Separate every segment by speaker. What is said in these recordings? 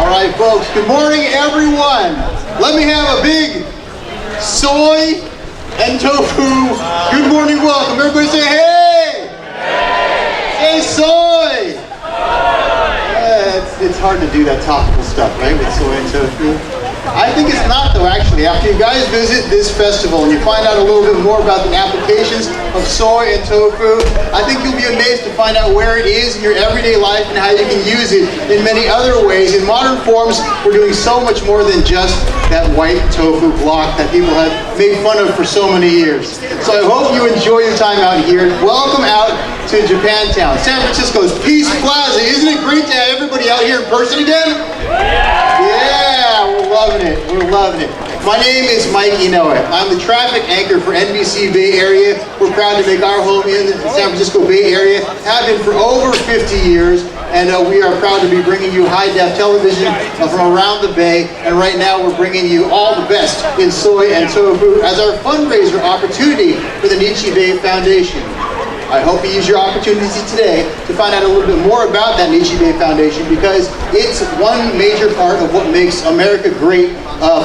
Speaker 1: All right, folks, good morning, everyone. Let me have a big soy and tofu good morning welcome. Everybody say hey! Hey! Say soy! It's hard to do that topical stuff, right, with soy and tofu. I think it's not, though, actually. After you guys visit this festival and you find out a little bit more about the applications of soy and tofu, I think you'll be amazed to find out where it is in your everyday life and how you can use it in many other ways. In modern forms, we're doing so much more than just that white tofu block that people have made fun of for so many years. So I hope you enjoy your time out here. Welcome out to Japantown, San Francisco's Peace Plaza. Isn't it great to have everybody out here in person again? Yeah, we're loving it. We're loving it. My name is Mike Inoue. I'm the traffic anchor for NBC Bay Area. We're proud to make our home in the San Francisco Bay Area. Have been for over 50 years. And we are proud to be bringing you high-def television from around the Bay. And right now we're bringing you all the best in soy and tofu as our fundraiser opportunity for the Nichi Bay Foundation. I hope you use your opportunity today to find out a little bit more about that Nichi Bay Foundation, because it's one major part of what makes America great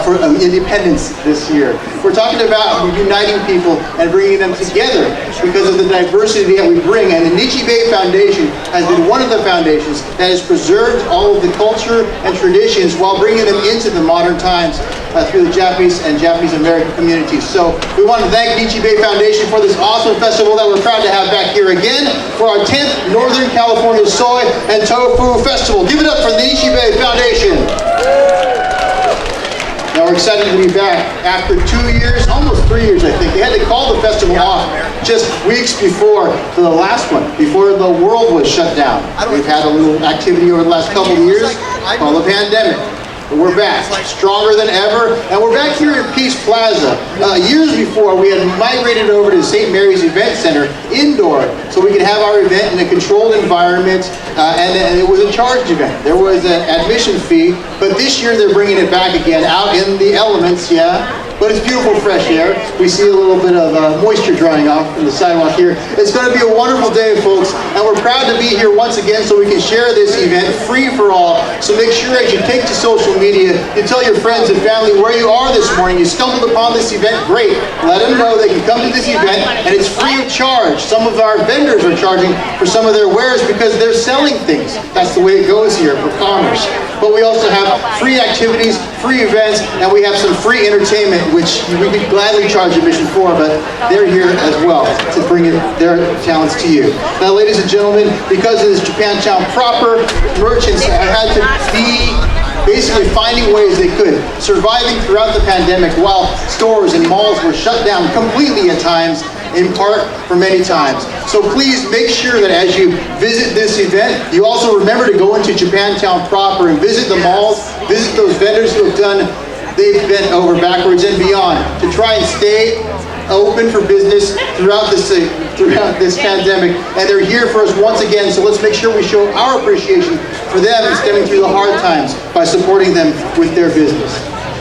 Speaker 1: for independence this year. We're talking about uniting people and bringing them together because of the diversity that we bring. And the Nichi Bay Foundation has been one of the foundations that has preserved all of the culture and traditions while bringing them into the modern times through the Japanese and Japanese American communities. So we want to thank Nichi Bay Foundation for this awesome festival that we're proud to have back here again for our 10th Northern California Soy and Tofu Festival. Give it up for the Nichi Bay Foundation. Now we're excited to be back after 2 years, almost 3 years I think. They had to call the festival off just weeks before the last one, before the world was shut down. We've had a little activity over the last couple of years called the pandemic. But we're back, stronger than ever, and we're back here in Peace Plaza. Years before, we had migrated over to St. Mary's Event Center, indoor, so we could have our event in a controlled environment, and it was a charged event. There was an admission fee, but this year they're bringing it back again, out in the elements, yeah? But it's beautiful fresh air. We see a little bit of moisture drying off from the sidewalk here. It's going to be a wonderful day, folks, and we're proud to be here once again so we can share this event free for all. So make sure as you take to social media, you tell your friends and family where you are this morning. You stumbled upon this event, great. Let them know they can come to this event, and it's free of charge. Some of our vendors are charging for some of their wares because they're selling things. That's the way it goes here for commerce. But we also have free activities, free events, and we have some free entertainment, which we could gladly charge admission for, but they're here as well to bring their talents to you. Now, ladies and gentlemen, because of this Japantown proper, merchants have had to be basically finding ways they could, surviving throughout the pandemic while stores and malls were shut down completely at times, in part for many times. So please make sure that as you visit this event, you also remember to go into Japantown proper and visit the malls, visit those vendors who have done, they've bent over backwards and beyond to try and stay open for business throughout this pandemic, and they're here for us once again. So let's make sure we show our appreciation for them stemming through the hard times by supporting them with their business.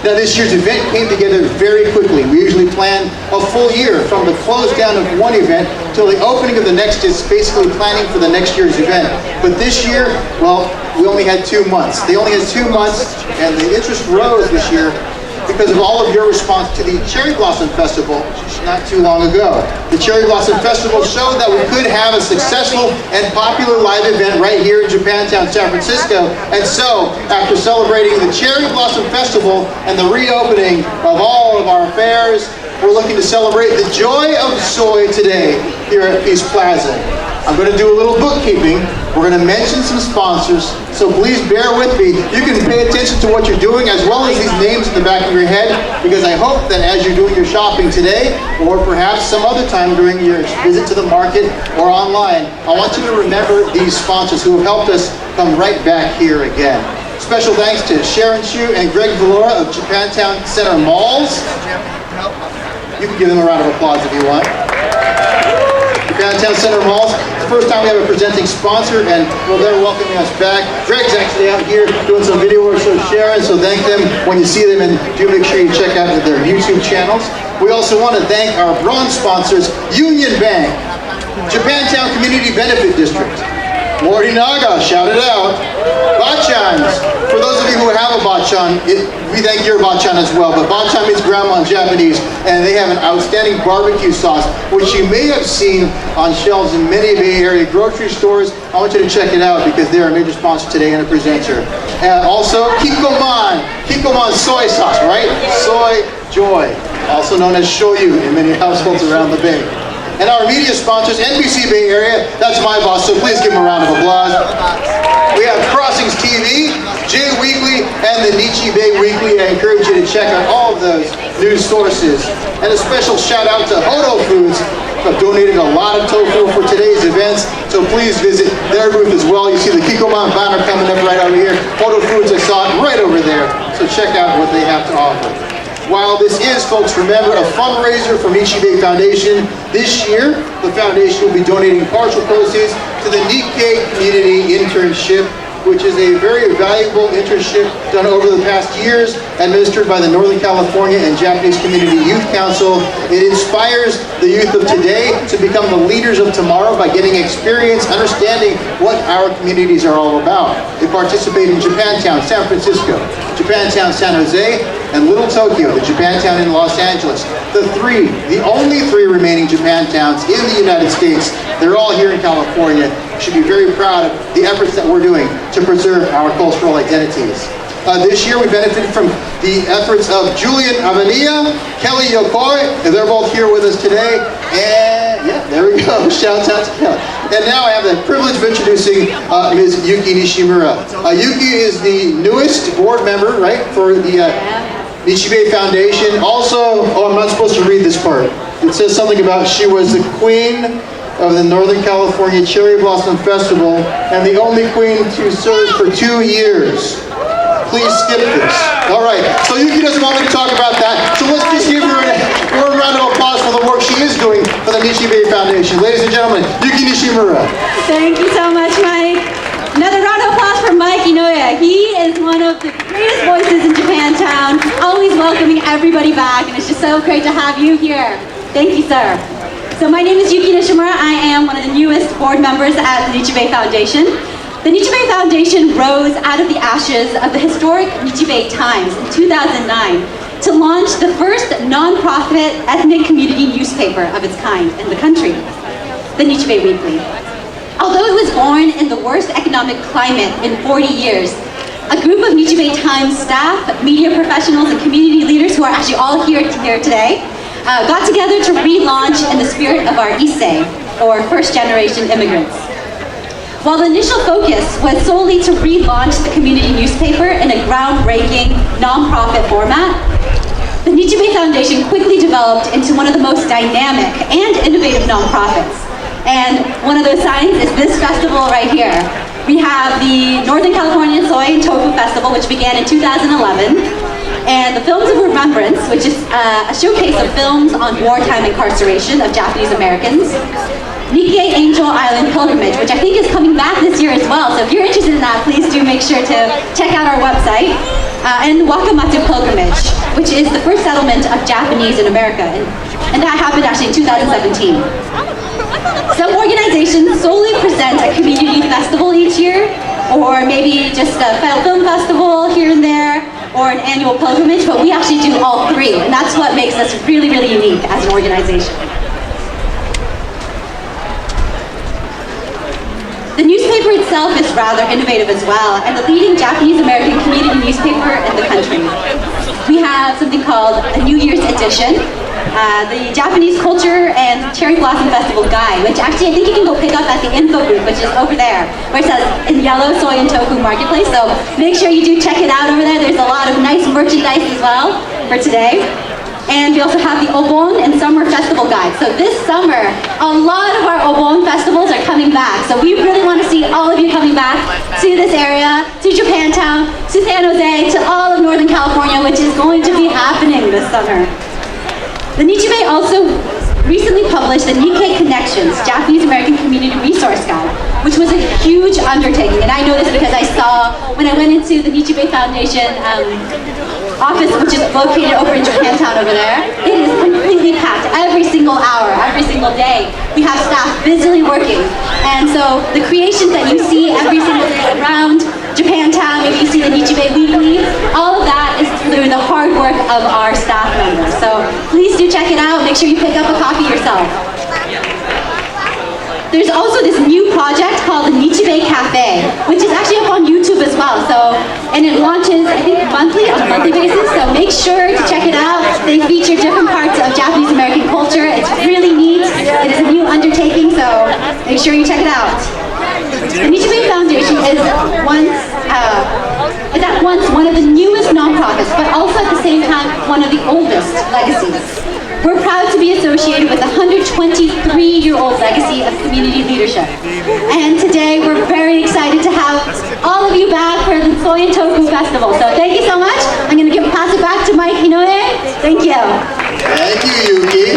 Speaker 1: Now, this year's event came together very quickly. We usually plan a full year from the close down of one event till the opening of the next is basically planning for the next year's event. But this year, well, we only had 2 months. They only had 2 months, and the interest rose this year because of all of your response to the Cherry Blossom Festival not too long ago. The Cherry Blossom Festival showed that we could have a successful and popular live event right here in Japantown, San Francisco. And so, after celebrating the Cherry Blossom Festival and the reopening of all of our fairs, we're looking to celebrate the joy of soy today here at Peace Plaza. I'm going to do a little bookkeeping. We're going to mention some sponsors, so please bear with me. You can pay attention to what you're doing as well as these names in the back of your head, because I hope that as you're doing your shopping today, or perhaps some other time during your visit to the market or online, I want you to remember these sponsors who have helped us come right back here again. Special thanks to Sharon Chu and Greg Valora of Japantown Center Malls. You can give them a round of applause if you want. Japantown Center Malls. It's the first time we have a presenting sponsor, and well, they're welcoming us back. Greg's actually out here doing some video work, so Sharon, so thank them when you see them, and do make sure you check out their YouTube channels. We also want to thank our bronze sponsors, Union Bank, Japantown Community Benefit District, Morinaga, shout it out, Bachans. For those of you who have a bachan, we thank your bachan as well, but bachan means grandma in Japanese, and they have an outstanding barbecue sauce, which you may have seen on shelves in many Bay Area grocery stores. I want you to check it out because they are a major sponsor today and a presenter. Also, Kikkoman soy sauce, right? Soy joy, also known as shoyu in many households around the Bay. And our media sponsors, NBC Bay Area, that's my boss, so please give him a round of applause. We have Crossings TV, J Weekly, and the Nichi Bay Weekly. I encourage you to check out all of those news sources. And a special shout out to Hodo Foods, who have donated a lot of tofu for today's events, so please visit their booth as well. You see the Kikkoman banner coming up right over here. Hodo Foods, I saw it right over there, so check out what they have to offer. While this is, folks, remember, a fundraiser from Nichi Bay Foundation, this year the foundation will be donating partial proceeds to the Nikkei Community Internship, which is a very valuable internship done over the past years, administered by the Northern California and Japanese Community Youth Council. It inspires the youth of today to become the leaders of tomorrow by getting experience, understanding what our communities are all about. They participate in Japantown, San Francisco, Japantown, San Jose, and Little Tokyo, the Japantown in Los Angeles. The only three remaining Japantowns in the United States. They're all here in California. We should be very proud of the efforts that we're doing to preserve our cultural identities. This year we benefited from the efforts of Julian Avania, Kelly Yokoi, and they're both here with us today. And yeah, there we go, shout out to Kelly. And now I have the privilege of introducing Ms. Yuki Nishimura. Yuki is the newest board member, right, for the Nichi Bay Foundation. Also, I'm not supposed to read this part. It says something about she was the queen of the Northern California Cherry Blossom Festival and the only queen to serve for 2 years. Please skip this. All right, so Yuki doesn't want me to talk about that, so let's just give her a round of applause for the work she is doing for the Nichi Bay Foundation. Ladies and gentlemen, Yuki Nishimura.
Speaker 2: Thank you so much, Mike. Another round of applause for Mike Inoue. He is one of the greatest voices in Japantown, always welcoming everybody back, and it's just so great to have you here. Thank you, sir. So my name is Yuki Nishimura. I am one of the newest board members at the Nichi Bay Foundation. The Nichi Bay Foundation rose out of the ashes of the historic Nichi Bay Times in 2009 to launch the first non-profit ethnic community newspaper of its kind in the country, the Nichi Bay Weekly. Although it was born in the worst economic climate in 40 years, a group of Nichi Bay Times staff, media professionals, and community leaders who are actually all here today got together to relaunch in the spirit of our Issei, or first-generation immigrants. While the initial focus was solely to relaunch the community newspaper in a groundbreaking, non-profit format, the Nichi Bay Foundation quickly developed into one of the most dynamic and innovative nonprofits. And one of those signs is this festival right here. We have the Northern California Soy Tofu Festival, which began in 2011, and the Films of Remembrance, which is a showcase of films on wartime incarceration of Japanese Americans. Nikkei Angel Island Pilgrimage, which I think is coming back this year as well, so if you're interested in that, please do make sure to check out our website. And Wakamatsu Pilgrimage, which is the first settlement of Japanese in America, and that happened actually in 2017. Some organizations solely present a community festival each year, or maybe just a film festival here and there, or an annual pilgrimage, but we actually do all three, and that's what makes us really, really unique as an organization. The newspaper itself is rather innovative as well, and the leading Japanese American community newspaper in the country. We have something called a New Year's edition, the Japanese Culture and Cherry Blossom Festival Guide, which actually I think you can go pick up at the info booth, which is over there, where it says in yellow, Soy and Tofu Marketplace, so make sure you do check it out over there. There's a lot of nice merchandise as well for today. And we also have the Obon and Summer Festival Guide. So this summer, a lot of our Obon festivals are coming back. So we really want to see all of you coming back to this area, to Japantown, to San Jose, to all of Northern California, which is going to be happening this summer. The Nichi Bay also recently published the Nikkei Connections, Japanese American Community Resource Guide, which was a huge undertaking. And I know this because I saw when I went into the Nichi Bay Foundation office, which is located over in Japantown over there. It is completely packed every single hour, every single day. We have staff busily working. And so the creations that you see every single day around Japantown, maybe you see the Nichi Bay Weekly, of our staff members. So please do check it out. Make sure you pick up a copy yourself. There's also this new project called the Nichibei Cafe, which is actually up on YouTube as well. And it launches, I think, on a monthly basis. So make sure to check it out. They feature different parts of Japanese American culture. It's really neat. It is a new undertaking, so make sure you check it out. The Nichibei Foundation is at once one of the newest nonprofits, but also at the same time one of the oldest legacies. We're proud to be associated with a 123-year-old legacy of community leadership. And today we're very excited to have all of you back for the Soy Tofu Festival. So thank you so much. I'm going to pass it back to Mike Inoue. Thank you.
Speaker 1: Thank you, Yuki.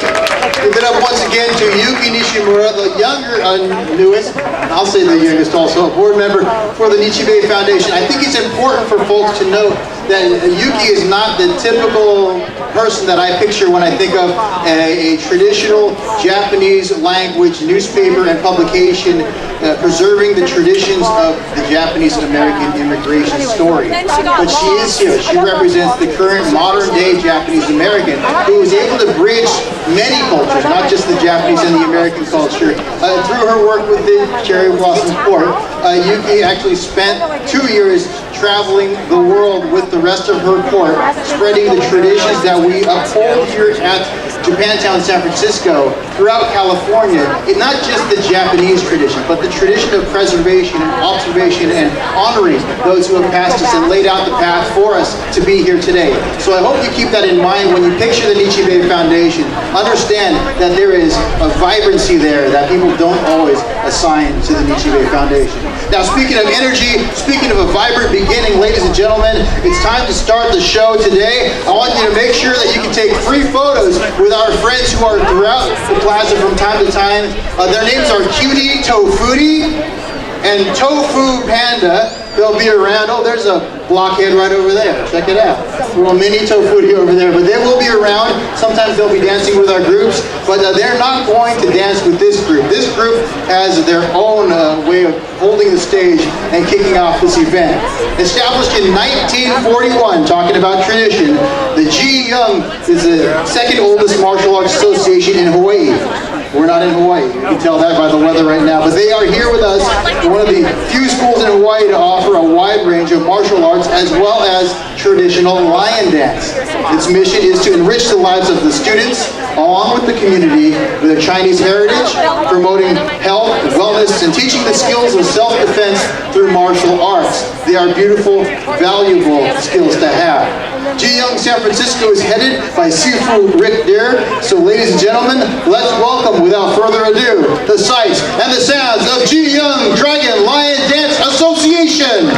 Speaker 1: Give it up once again to Yuki Nishimura, the younger, newest, I'll say the youngest also, a board member for the Nichibei Foundation. I think it's important for folks to know that Yuki is not the typical person that I picture when I think of a traditional Japanese language newspaper and publication preserving the traditions of the Japanese American immigration story. But she is here. She represents the current modern day Japanese American who is able to bridge many cultures, not just the Japanese and the American culture. Through her work with the Cherry Blossom Court, Yuki actually spent 2 years traveling the world with the rest of her court, spreading the traditions that we uphold here at Japantown, San Francisco, throughout California, in not just the Japanese tradition, but the tradition of preservation and observation and honoring those who have passed us and laid out the path for us to be here today. So I hope you keep that in mind when you picture the Nichibei Foundation. Understand that there is a vibrancy there that people don't always assign to the Nichibei Foundation. Now, speaking of energy, speaking of a vibrant beginning, ladies and gentlemen, it's time to start the show today. I want you to make sure that you can take free photos with our friends who are throughout the plaza from time to time. Their names are Cutie Tofuti and Tofu Panda. They'll be around. Oh, there's a blockhead right over there. Check it out. Little mini Tofuti over there. But they will be around. Sometimes they'll be dancing with our groups, but they're not going to dance with this group. This group has their own way of holding the stage and kicking off this event. Established in 1941, talking about tradition, the G Young is the second oldest martial arts association in Hawaii. We're not in Hawaii. You can tell that by the weather right now. But they are here with us, one of the few schools in Hawaii to offer a wide range of martial arts as well as traditional lion dance. Its mission is to enrich the lives of the students, along with the community, with their Chinese heritage, promoting health, wellness, and teaching the skills of self-defense through martial arts. They are beautiful, valuable skills to have. G Young San Francisco is headed by Sifu Rick Dare. So ladies and gentlemen, let's welcome, without further ado, the sights and the sounds of G Young Dragon Lion Dance Association.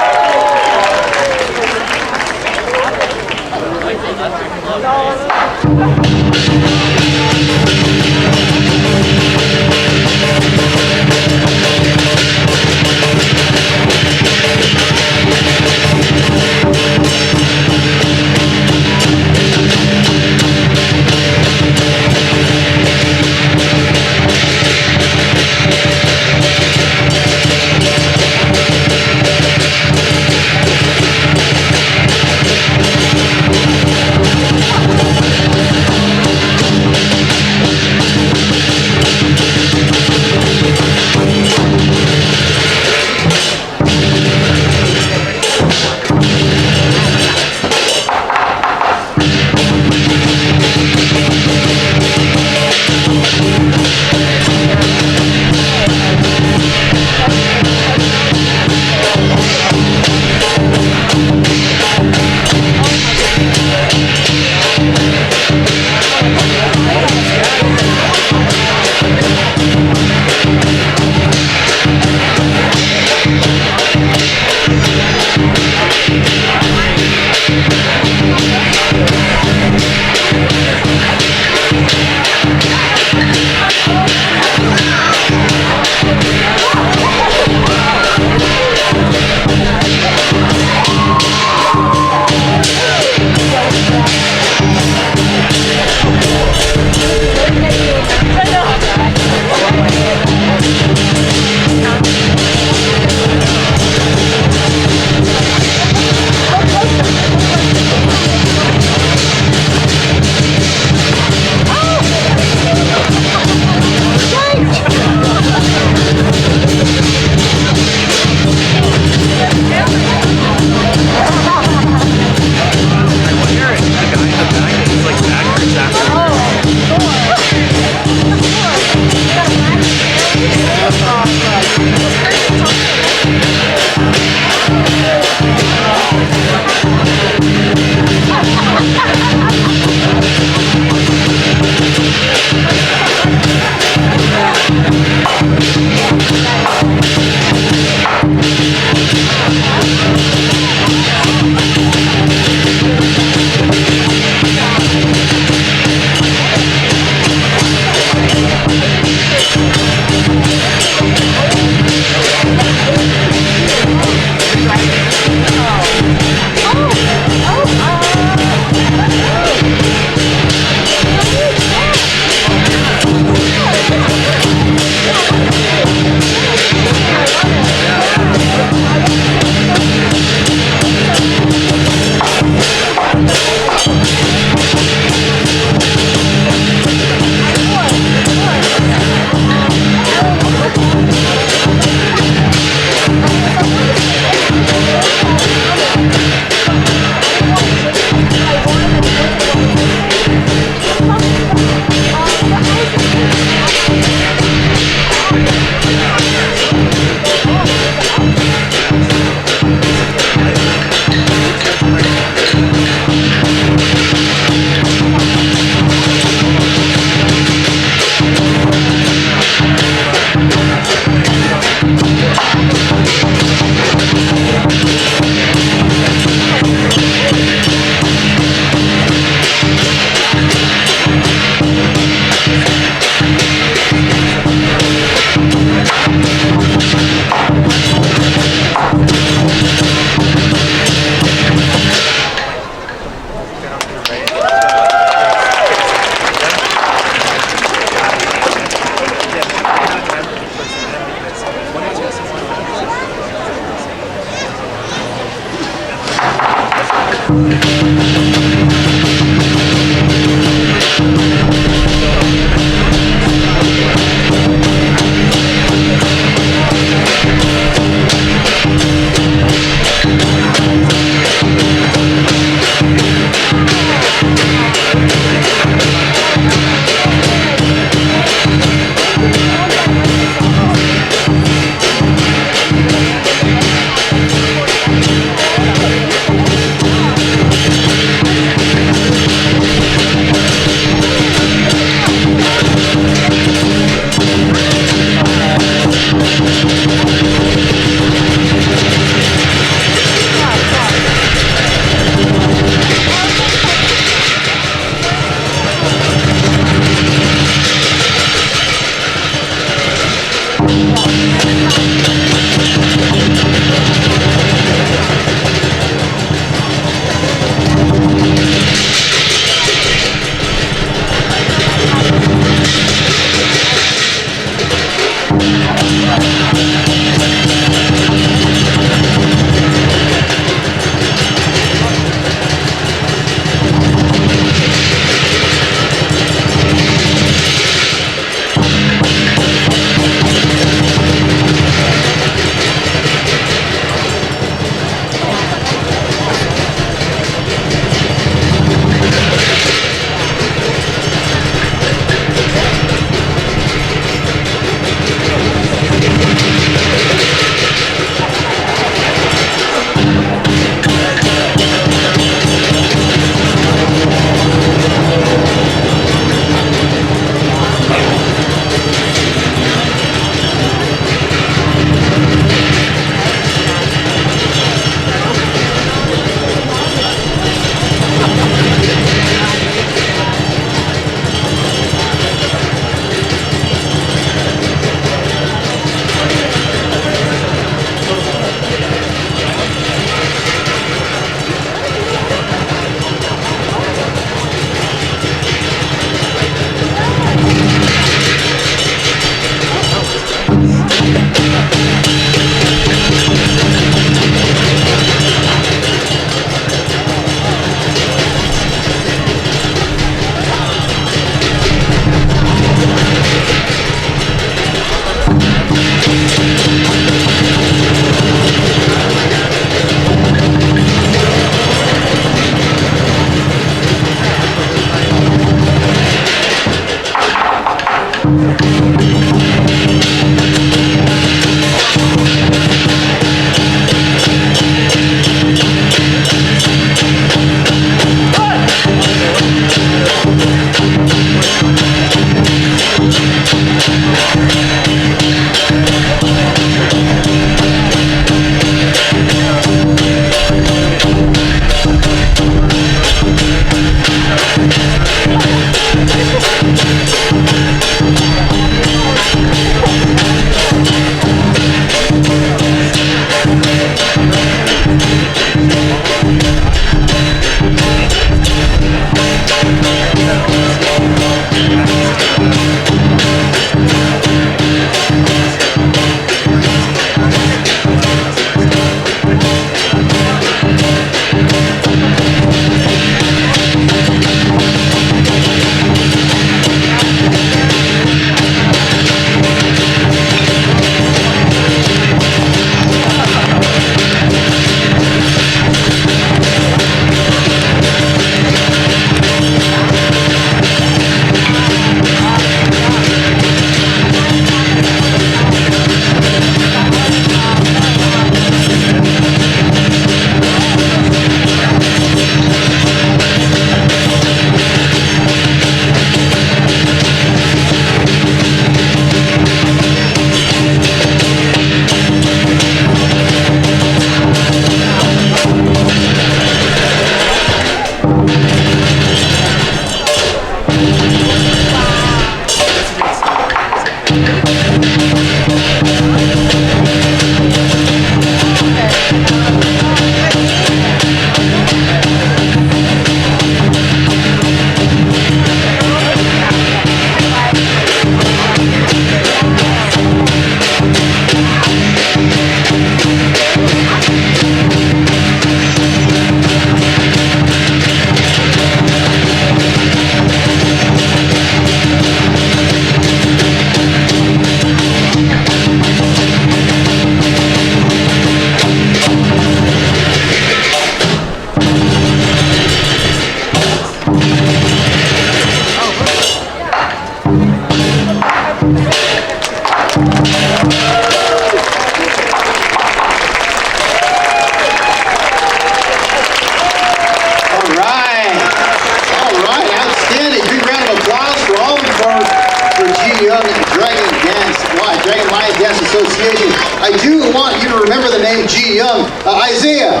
Speaker 1: G Young. Isaiah,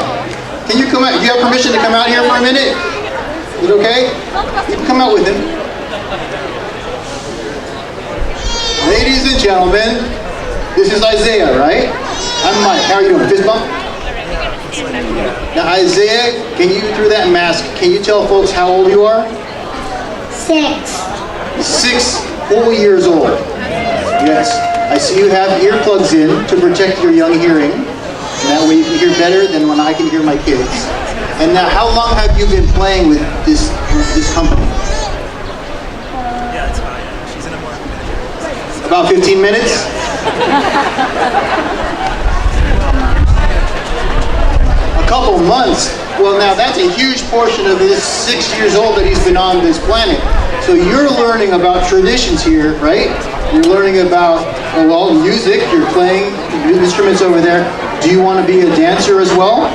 Speaker 1: can you come out? Do you have permission to come out here for a minute? Is it okay? You can come out with him. Ladies and gentlemen, this is Isaiah, right? I'm Mike. How are you doing? Fist bump? Now, Isaiah, can you, through that mask, can you tell folks how old you are?
Speaker 3: 6.
Speaker 1: 6 whole years old. Yes. I see you have earplugs in to protect your young hearing. And that way you can hear better than when I can hear my kids. And now, how long have you been playing with this company?
Speaker 4: Yeah, it's fine. She's in a more minute.
Speaker 1: About 15 minutes? A couple months. Well, now that's a huge portion of this 6 years old that he's been on this planet. So you're learning about traditions here, right? You're learning about, well, music. You're playing instruments over there. Do you want to be a dancer as well?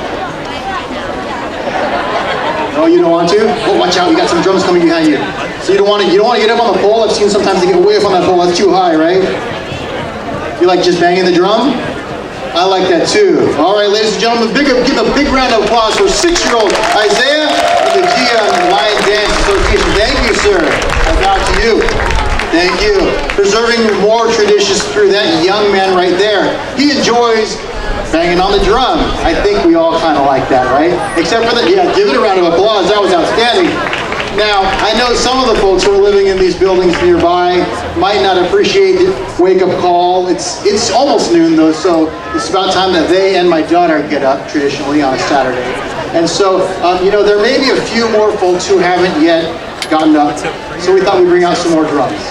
Speaker 1: No, you don't want to? Oh, watch out! You got some drums coming behind you. So you don't want to get up on the pole. I've seen sometimes they get way up on that pole. That's too high, right? You like just banging the drum? I like that too. All right, ladies and gentlemen, give a big round of applause for 6-year-old Isaiah of the VIXIA Lion Dance Association. Thank you, sir. I bow to you. Thank you. Preserving more traditions through that young man right there. He enjoys banging on the drum. I think we all kind of like that, right? Except for yeah, give it a round of applause. That was outstanding. Now, I know some of the folks who are living in these buildings nearby might not appreciate the wake-up call. It's almost noon though, so it's about time that they and my daughter get up traditionally on a Saturday. And so, there may be a few more folks who haven't yet gotten up, so we thought we'd bring out some more drums.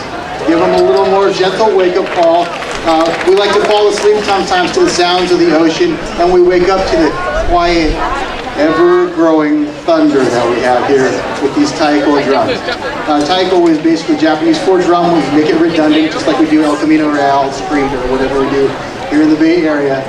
Speaker 1: Give them a little more gentle wake-up call. We like to fall asleep sometimes to the sounds of the ocean, and we wake up to the quiet, ever-growing thunder that we have here with these taiko drums. Taiko is basically Japanese for drum. We make it redundant, just like we do El Camino Real Street or whatever we do here in the Bay Area.